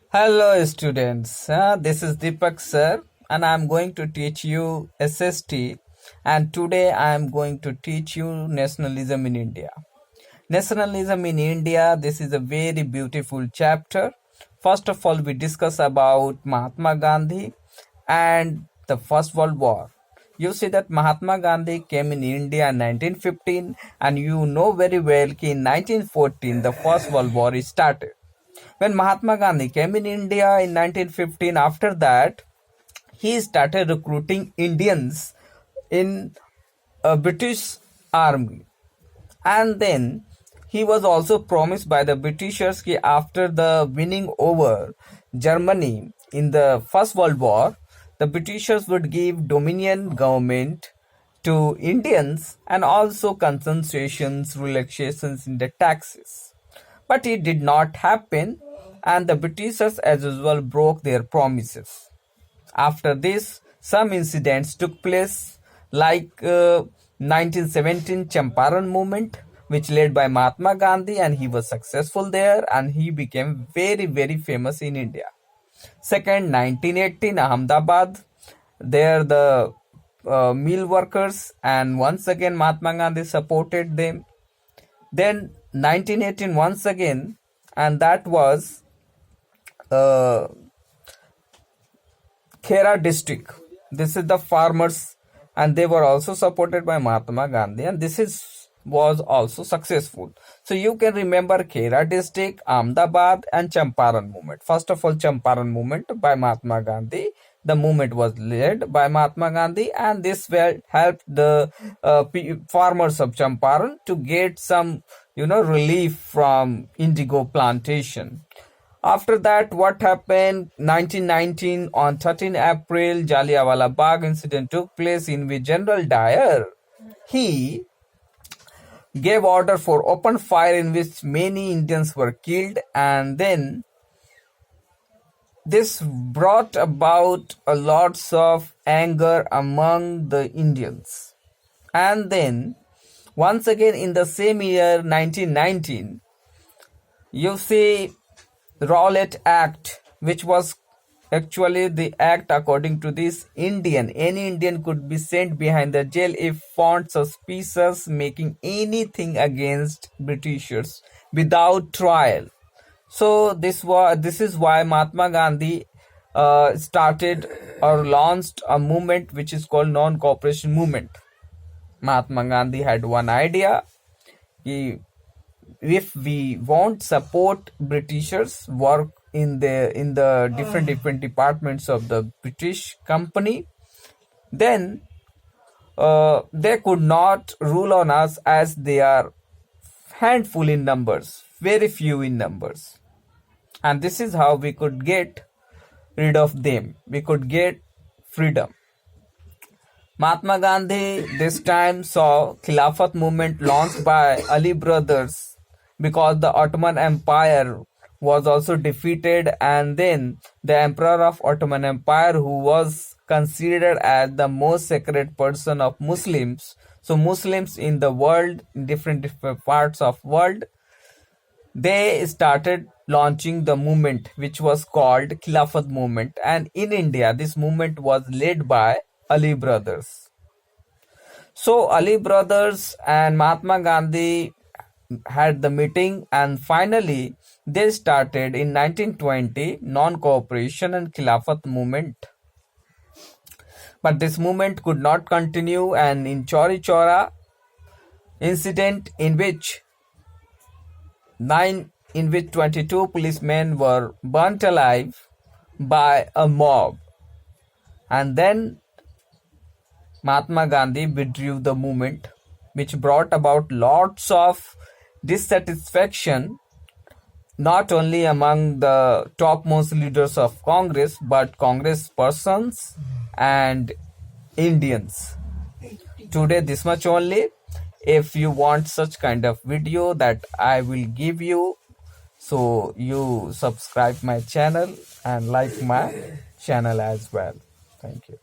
Hello students, this is Deepak sir and I am going to teach you SST, and today I am going to teach you nationalism in India. Nationalism in India, this is a very beautiful chapter. First of all, we discuss about Mahatma Gandhi and the First World War. You see that Mahatma Gandhi came in India in 1915, and you know very well that in 1914 the First World War is started. When Mahatma Gandhi came in India in 1915, after that, he started recruiting Indians in a British army. And then he was also promised by the Britishers that after the winning over Germany in the First World War, the Britishers would give dominion government to Indians and also concessions, relaxations in the taxes. But it did not happen, and the Britishers, as usual, broke their promises. After this, some incidents took place, like 1917 Champaran movement, which led by Mahatma Gandhi, and he was successful there, and he became very famous in India. Second, 1918 Ahmedabad, there the mill workers, and once again Mahatma Gandhi supported them. Then 1918 once again, and that was uh, Khera district. This is the farmers, and they were also supported by Mahatma Gandhi, and this is was also successful. So you can remember Khera district, Ahmedabad, and Champaran movement. First of all, Champaran movement by Mahatma Gandhi. The movement was led by Mahatma Gandhi, and this will help the farmers of Champaran to get some, relief from indigo plantation. After that, what happened? 1919, on 13 April, Jallianwala Bagh incident took place, in which General Dyer, he gave order for open fire, in which many Indians were killed, and then this brought about a lots of anger among the Indians. And then once again in the same year 1919, you see Rowlatt Act, which was actually the act according to this any Indian could be sent behind the jail if found suspicious making anything against Britishers without trial. So this is why Mahatma Gandhi started or launched a movement which is called non-cooperation movement. Mahatma Gandhi had one idea: if we won't support Britishers work in the different departments of the British company, then they could not rule on us, as they are handful in numbers, very few in numbers. And this is how we could get rid of them. We could get freedom. Mahatma Gandhi this time saw Khilafat movement launched by Ali brothers, because the Ottoman Empire was also defeated, and then the Emperor of Ottoman Empire, who was considered as the most sacred person of Muslims. So Muslims in the world, in different parts of world, they started launching the movement which was called Khilafat movement, and in India this movement was led by Ali brothers. So Ali brothers and Mahatma Gandhi had the meeting, and finally they started in 1920 non-cooperation and Khilafat movement. But this movement could not continue, and in Chauri Chaura incident, in which 22 policemen were burnt alive by a mob, and then Mahatma Gandhi withdrew the movement, which brought about lots of dissatisfaction, not only among the topmost leaders of Congress, but Congress persons and Indians. Today this much only. If you want such kind of video that I will give you, so you subscribe my channel and like my channel as well. Thank you.